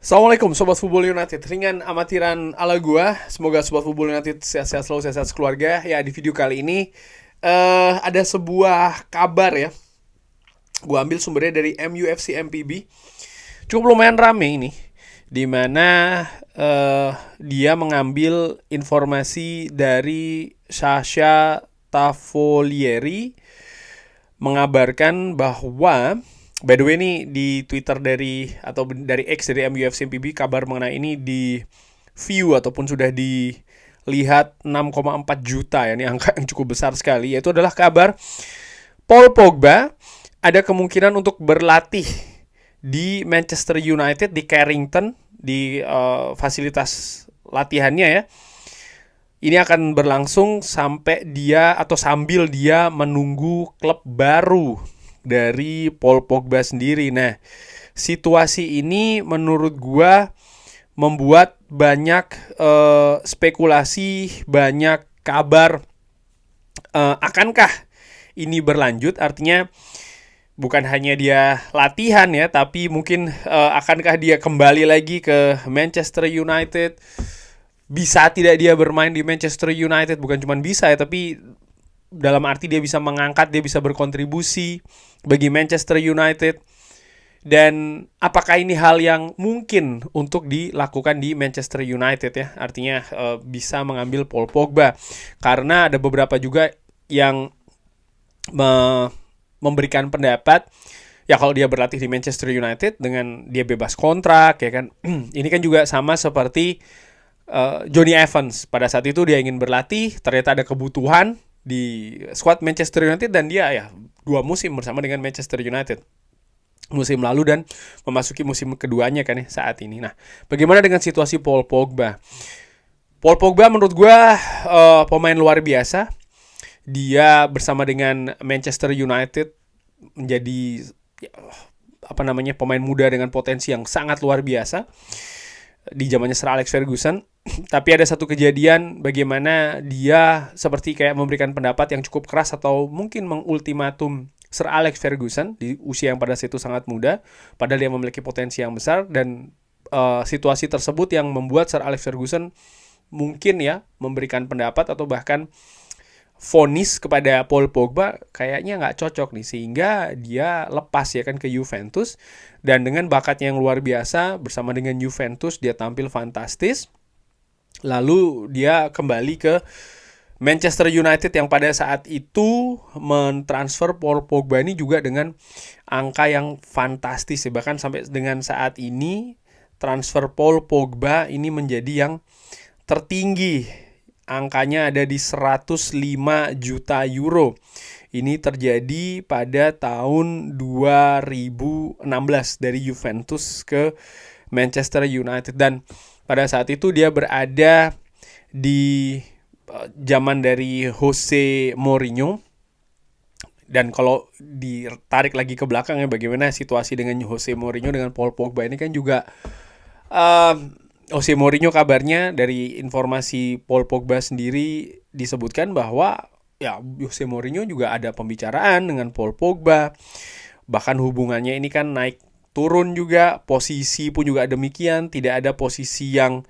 Assalamualaikum Sobat Football United. Ringan amatiran ala gua. Semoga Sobat Football United sehat-sehat selalu, sehat-sehat keluarga. Ya, di video kali ini ada sebuah kabar ya. Gua ambil sumbernya dari MUFC MPB. Cukup lumayan rame ini, di mana dia mengambil informasi dari Sasha Tavolieri, mengabarkan bahwa, by the way, ini di Twitter dari X dari MUFC MPB, kabar mengenai ini di view ataupun sudah dilihat 6,4 juta ya. Ini angka yang cukup besar sekali. Yaitu adalah kabar Paul Pogba ada kemungkinan untuk berlatih di Manchester United di Carrington, di fasilitas latihannya ya. Ini akan berlangsung sampai dia atau sambil dia menunggu klub baru dari Paul Pogba sendiri. Nah, situasi ini menurut gua membuat banyak spekulasi, banyak kabar. Akankah ini berlanjut? Artinya bukan hanya dia latihan ya, tapi mungkin akankah dia kembali lagi ke Manchester United? Bisa tidak dia bermain di Manchester United? Bukan cuma bisa ya, tapi dalam arti dia bisa mengangkat, dia bisa berkontribusi bagi Manchester United. Dan apakah ini hal yang mungkin untuk dilakukan di Manchester United ya? Artinya bisa mengambil Paul Pogba. Karena ada beberapa juga yang memberikan pendapat, ya kalau dia berlatih di Manchester United dengan dia bebas kontrak ya kan. Ini kan juga sama seperti Johnny Evans. Pada saat itu dia ingin berlatih, ternyata ada kebutuhan di squad Manchester United dan dia ya 2 musim bersama dengan Manchester United musim lalu dan memasuki musim keduanya kan ya saat ini. Nah, bagaimana dengan situasi Paul Pogba? Paul Pogba menurut gue pemain luar biasa. Dia bersama dengan Manchester United menjadi pemain muda dengan potensi yang sangat luar biasa di zamannya Sir Alex Ferguson. Tapi ada satu kejadian bagaimana dia seperti kayak memberikan pendapat yang cukup keras atau mungkin mengultimatum Sir Alex Ferguson di usia yang pada saat itu sangat muda, padahal dia memiliki potensi yang besar. Dan situasi tersebut yang membuat Sir Alex Ferguson mungkin ya memberikan pendapat atau bahkan vonis kepada Paul Pogba kayaknya nggak cocok nih, sehingga dia lepas ya kan ke Juventus. Dan dengan bakatnya yang luar biasa bersama dengan Juventus dia tampil fantastis. Lalu dia kembali ke Manchester United yang pada saat itu mentransfer Paul Pogba ini juga dengan angka yang fantastis ya. Bahkan sampai dengan saat ini transfer Paul Pogba ini menjadi yang tertinggi. Angkanya ada di 105 juta euro. Ini terjadi pada tahun 2016 dari Juventus ke Manchester United. Dan pada saat itu dia berada di zaman dari Jose Mourinho. Dan kalau ditarik lagi ke belakang ya, bagaimana situasi dengan Jose Mourinho dengan Paul Pogba ini kan juga Jose Mourinho kabarnya dari informasi Paul Pogba sendiri disebutkan bahwa ya Jose Mourinho juga ada pembicaraan dengan Paul Pogba. Bahkan hubungannya ini kan naik turun juga, posisi pun juga demikian, tidak ada posisi yang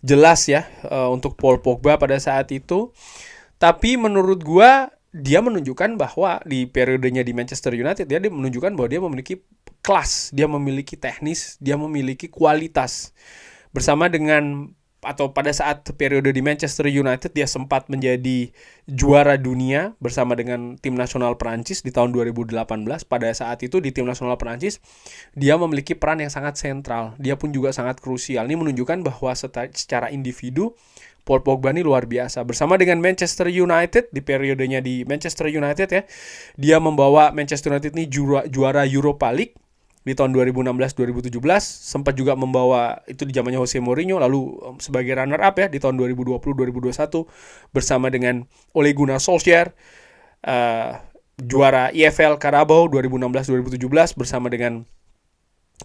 jelas ya untuk Paul Pogba pada saat itu. Tapi menurut gua dia menunjukkan bahwa di periodenya di Manchester United dia menunjukkan bahwa dia memiliki kelas, dia memiliki teknis, dia memiliki kualitas. Bersama dengan atau pada saat periode di Manchester United dia sempat menjadi juara dunia bersama dengan tim nasional Perancis di tahun 2018. Pada saat itu di tim nasional Perancis dia memiliki peran yang sangat sentral. Dia pun juga sangat krusial. Ini menunjukkan bahwa secara individu Paul Pogba ini luar biasa. Bersama dengan Manchester United di periodenya di Manchester United ya, dia membawa Manchester United ini juara Europa League di tahun 2016-2017, sempat juga membawa itu di zamannya Jose Mourinho, lalu sebagai runner up ya di tahun 2020-2021 bersama dengan Ole Gunnar Solskjaer, juara EFL Carabao 2016-2017 bersama dengan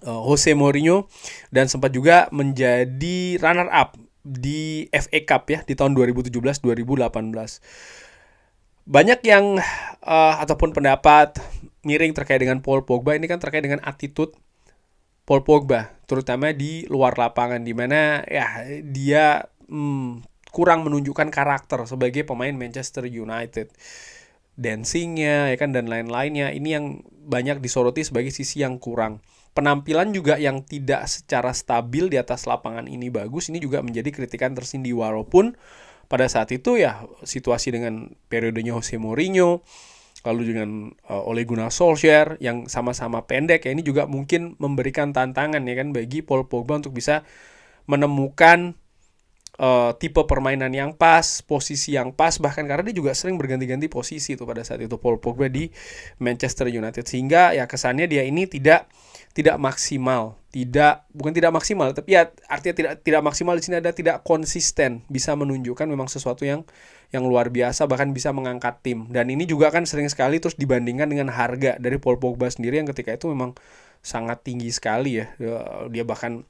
Jose Mourinho, dan sempat juga menjadi runner up di FA Cup ya di tahun 2017-2018. Banyak yang ataupun pendapat miring terkait dengan Paul Pogba ini kan terkait dengan attitude Paul Pogba, terutama di luar lapangan, di mana ya dia kurang menunjukkan karakter sebagai pemain Manchester United. Dancingnya ya kan dan lain-lainnya ini yang banyak disoroti sebagai sisi yang kurang. Penampilan juga yang tidak secara stabil di atas lapangan ini bagus, ini juga menjadi kritikan tersendiri, walaupun pada saat itu ya situasi dengan periodenya Jose Mourinho lalu dengan Ole Gunnar Solskjaer yang sama-sama pendek ya, ini juga mungkin memberikan tantangan ya kan bagi Paul Pogba untuk bisa menemukan tipe permainan yang pas, posisi yang pas, bahkan karena dia juga sering berganti-ganti posisi itu pada saat itu Paul Pogba di Manchester United, sehingga ya kesannya dia ini tidak maksimal, bukan tidak maksimal, tapi ya artinya tidak maksimal di sini ada tidak konsisten, bisa menunjukkan memang sesuatu yang luar biasa, bahkan bisa mengangkat tim. Dan ini juga kan sering sekali terus dibandingkan dengan harga dari Paul Pogba sendiri yang ketika itu memang sangat tinggi sekali ya. Dia bahkan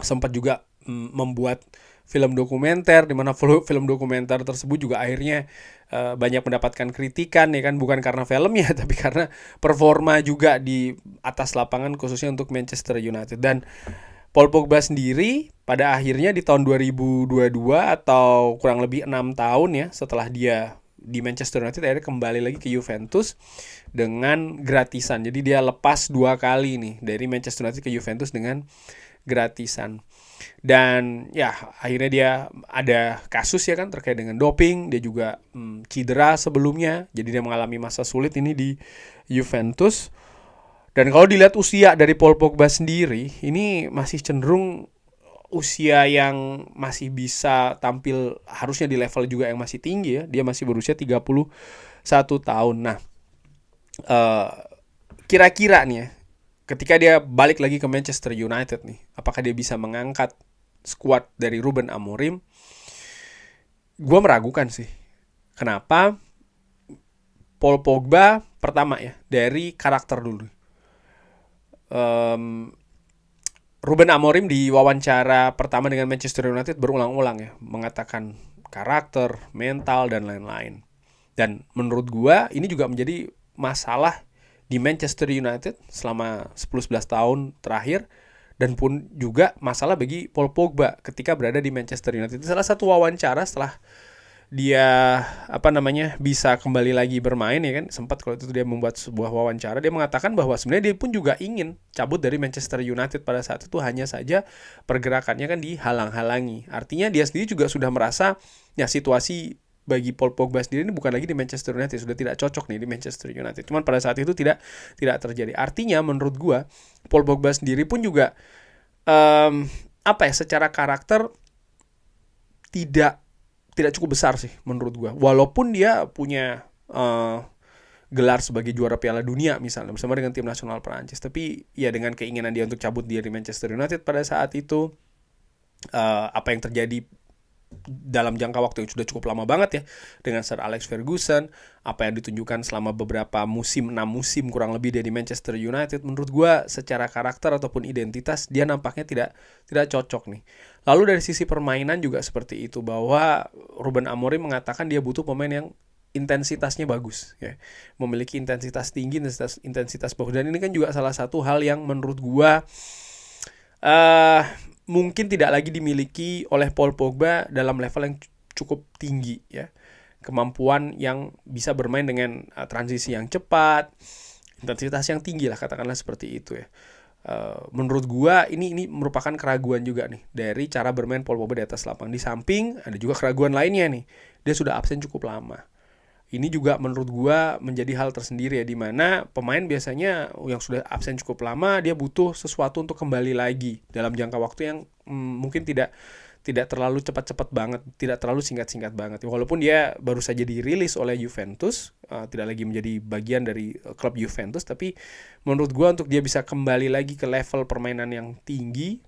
sempat juga membuat film dokumenter, di mana film dokumenter tersebut juga akhirnya banyak mendapatkan kritikan ya kan, bukan karena filmnya tapi karena performa juga di atas lapangan khususnya untuk Manchester United. Dan Paul Pogba sendiri pada akhirnya di tahun 2022 atau kurang lebih 6 tahun ya setelah dia di Manchester United akhirnya kembali lagi ke Juventus dengan gratisan. Jadi dia lepas 2 kali nih dari Manchester United ke Juventus dengan gratisan. Dan ya akhirnya dia ada kasus ya kan terkait dengan doping, dia juga cedera sebelumnya, jadi dia mengalami masa sulit ini di Juventus. Dan kalau dilihat usia dari Paul Pogba sendiri, ini masih cenderung usia yang masih bisa tampil harusnya di level juga yang masih tinggi ya. Dia masih berusia 31 tahun. Nah, kira-kira nih ya, ketika dia balik lagi ke Manchester United nih, apakah dia bisa mengangkat skuad dari Ruben Amorim? Gue meragukan sih. Kenapa? Paul Pogba pertama ya, dari karakter dulu. Ruben Amorim di wawancara pertama dengan Manchester United berulang-ulang ya mengatakan karakter, mental, dan lain-lain. Dan menurut gue ini juga menjadi masalah di Manchester United selama 10-11 tahun terakhir, dan pun juga masalah bagi Paul Pogba ketika berada di Manchester United. Salah satu wawancara setelah dia bisa kembali lagi bermain ya kan, sempat kalau itu dia membuat sebuah wawancara, dia mengatakan bahwa sebenarnya dia pun juga ingin cabut dari Manchester United pada saat itu, hanya saja pergerakannya kan dihalang-halangi. Artinya dia sendiri juga sudah merasa ya situasi bagi Paul Pogba sendiri ini bukan lagi di Manchester United, sudah tidak cocok nih di Manchester United. Cuman pada saat itu tidak terjadi. Artinya menurut gua Paul Pogba sendiri pun juga secara karakter tidak cukup besar sih menurut gua. Walaupun dia punya gelar sebagai juara Piala Dunia misalnya bersama dengan tim nasional Perancis, tapi ya dengan keinginan dia untuk cabut dari Manchester United pada saat itu, apa yang terjadi dalam jangka waktu yang sudah cukup lama banget ya dengan Sir Alex Ferguson, apa yang ditunjukkan selama beberapa musim, 6 musim kurang lebih dia di Manchester United, menurut gue secara karakter ataupun identitas dia nampaknya tidak cocok nih. Lalu dari sisi permainan juga seperti itu, bahwa Ruben Amorim mengatakan dia butuh pemain yang intensitasnya bagus ya, memiliki intensitas tinggi, intensitas bagus. Dan ini kan juga salah satu hal yang menurut gue mungkin tidak lagi dimiliki oleh Paul Pogba dalam level yang cukup tinggi ya. Kemampuan yang bisa bermain dengan transisi yang cepat, intensitas yang tinggi lah katakanlah seperti itu ya. Menurut gua ini merupakan keraguan juga nih dari cara bermain Paul Pogba di atas lapangan. Di samping ada juga keraguan lainnya nih. Dia sudah absen cukup lama. Ini juga menurut gua menjadi hal tersendiri ya, di mana pemain biasanya yang sudah absen cukup lama dia butuh sesuatu untuk kembali lagi dalam jangka waktu yang mungkin tidak terlalu cepat-cepat banget, tidak terlalu singkat-singkat banget. Walaupun dia baru saja dirilis oleh Juventus, tidak lagi menjadi bagian dari klub Juventus, tapi menurut gua untuk dia bisa kembali lagi ke level permainan yang tinggi,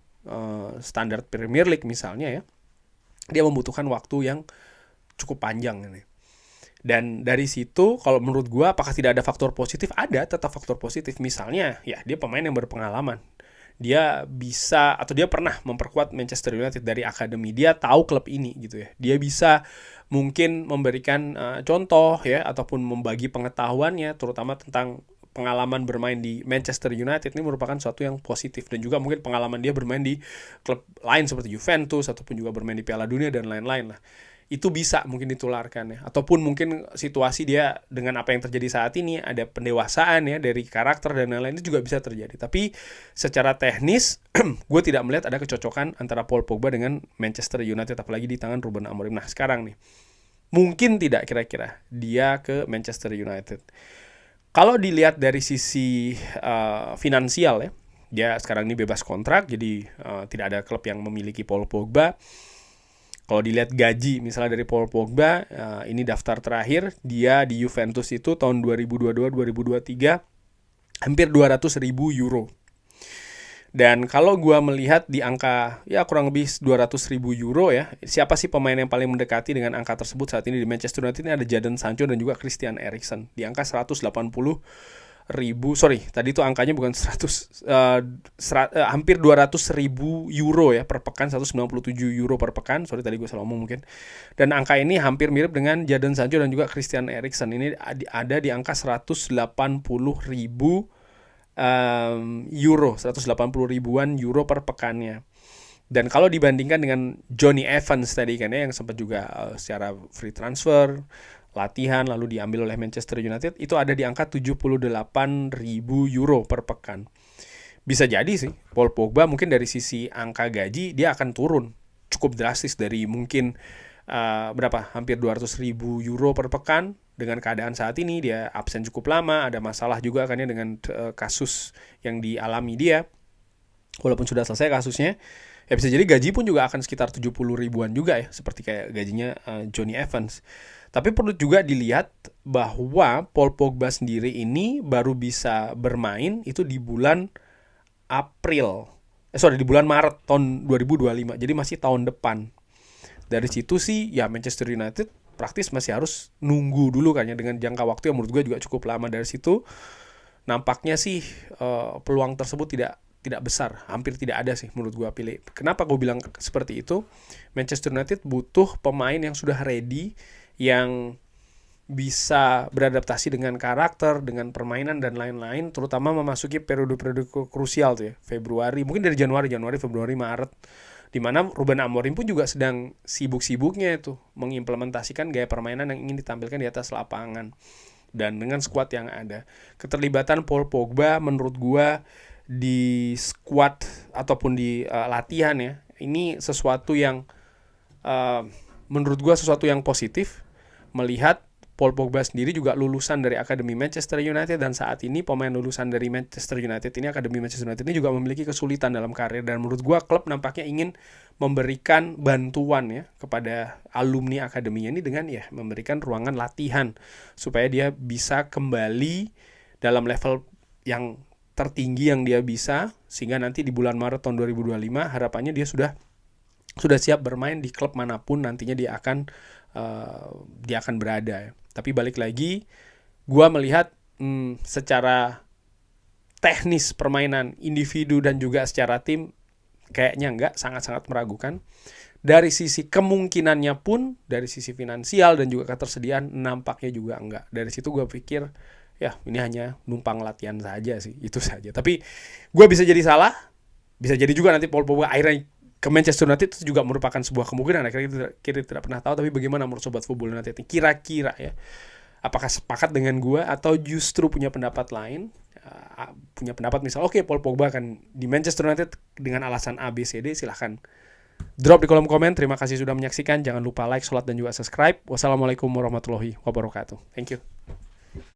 standar Premier League misalnya ya, dia membutuhkan waktu yang cukup panjang ini. Dan dari situ kalau menurut gue apakah tidak ada faktor positif? Ada tetap faktor positif. Misalnya ya dia pemain yang berpengalaman. Dia bisa atau dia pernah memperkuat Manchester United dari akademi. Dia tahu klub ini gitu ya. Dia bisa mungkin memberikan contoh ya ataupun membagi pengetahuannya terutama tentang pengalaman bermain di Manchester United ini merupakan suatu yang positif, dan juga mungkin pengalaman dia bermain di klub lain seperti Juventus ataupun juga bermain di Piala Dunia dan lain-lain lah. Itu bisa mungkin ditularkan ya, ataupun mungkin situasi dia dengan apa yang terjadi saat ini, ada pendewasaan ya dari karakter dan lain-lain, itu juga bisa terjadi. Tapi secara teknis gue tidak melihat ada kecocokan antara Paul Pogba dengan Manchester United, apalagi di tangan Ruben Amorim. Nah sekarang nih, mungkin tidak kira-kira dia ke Manchester United. Kalau dilihat dari sisi finansial ya, dia sekarang ini bebas kontrak, jadi tidak ada klub yang memiliki Paul Pogba. Kalau dilihat gaji misalnya dari Paul Pogba, ini daftar terakhir, dia di Juventus itu tahun 2022-2023 hampir 200.000 euro. Dan kalau gue melihat di angka ya kurang lebih 200.000 euro ya, siapa sih pemain yang paling mendekati dengan angka tersebut saat ini di Manchester United? Ini ada Jadon Sancho dan juga Christian Eriksen di angka 180.000. Tadi itu angkanya bukan 100, hampir 200.000 euro ya per pekan, 197 euro per pekan. Tadi gue salah ngomong mungkin. Dan angka ini hampir mirip dengan Jadon Sancho dan juga Christian Eriksen. Ini ada di angka 180.000 euro, 180 ribuan euro per pekannya. Dan kalau dibandingkan dengan Johnny Evans tadi kan ya, yang sempat juga secara free transfer, latihan lalu diambil oleh Manchester United, itu ada di angka 78.000 euro per pekan. Bisa jadi sih Paul Pogba mungkin dari sisi angka gaji dia akan turun cukup drastis dari mungkin hampir 200.000 euro per pekan. Dengan keadaan saat ini dia absen cukup lama, ada masalah juga kan ya dengan kasus yang dialami dia. Walaupun sudah selesai kasusnya, ya bisa jadi gaji pun juga akan sekitar 70 ribuan juga ya, seperti kayak gajinya Johnny Evans. Tapi perlu juga dilihat bahwa Paul Pogba sendiri ini baru bisa bermain itu di bulan di bulan Maret tahun 2025. Jadi masih tahun depan. Dari situ sih ya Manchester United praktis masih harus nunggu dulu kan ya, dengan jangka waktu yang menurut gue juga cukup lama. Dari situ nampaknya sih peluang tersebut tidak besar, hampir tidak ada sih menurut gue pilih. Kenapa gue bilang seperti itu? Manchester United butuh pemain yang sudah ready, yang bisa beradaptasi dengan karakter, dengan permainan dan lain-lain, terutama memasuki periode-periode krusial tuh ya, Februari, mungkin dari Januari, Februari, Maret, di mana Ruben Amorim pun juga sedang sibuk-sibuknya itu mengimplementasikan gaya permainan yang ingin ditampilkan di atas lapangan. Dan dengan skuad yang ada, keterlibatan Paul Pogba menurut gua di skuad ataupun di latihan ya, ini sesuatu yang menurut gua sesuatu yang positif, melihat Paul Pogba sendiri juga lulusan dari Akademi Manchester United, dan saat ini pemain lulusan dari Manchester United ini, Akademi Manchester United ini juga memiliki kesulitan dalam karir, dan menurut gua klub nampaknya ingin memberikan bantuan ya kepada alumni akademinya ini dengan ya memberikan ruangan latihan supaya dia bisa kembali dalam level yang tertinggi yang dia bisa, sehingga nanti di bulan Maret tahun 2025 harapannya dia sudah siap bermain di klub manapun nantinya dia akan berada ya. Tapi balik lagi, gua melihat secara teknis permainan individu dan juga secara tim kayaknya enggak, sangat-sangat meragukan. Dari sisi kemungkinannya pun, dari sisi finansial dan juga ketersediaan nampaknya juga enggak. Dari situ gue pikir ya ini hanya numpang latihan saja sih, itu saja. Tapi gue bisa jadi salah, bisa jadi juga nanti Paul Pogba akhirnya ke Manchester United itu juga merupakan sebuah kemungkinan. Akhirnya kita tidak pernah tahu. Tapi bagaimana menurut Sobat Football United ini? Kira-kira ya, apakah sepakat dengan gue atau justru punya pendapat lain? Punya pendapat misal, oke, Paul Pogba akan di Manchester United dengan alasan A, B, C, D, silahkan drop di kolom komen. Terima kasih sudah menyaksikan. Jangan lupa like, sholat, dan juga subscribe. Wassalamualaikum warahmatullahi wabarakatuh. Thank you.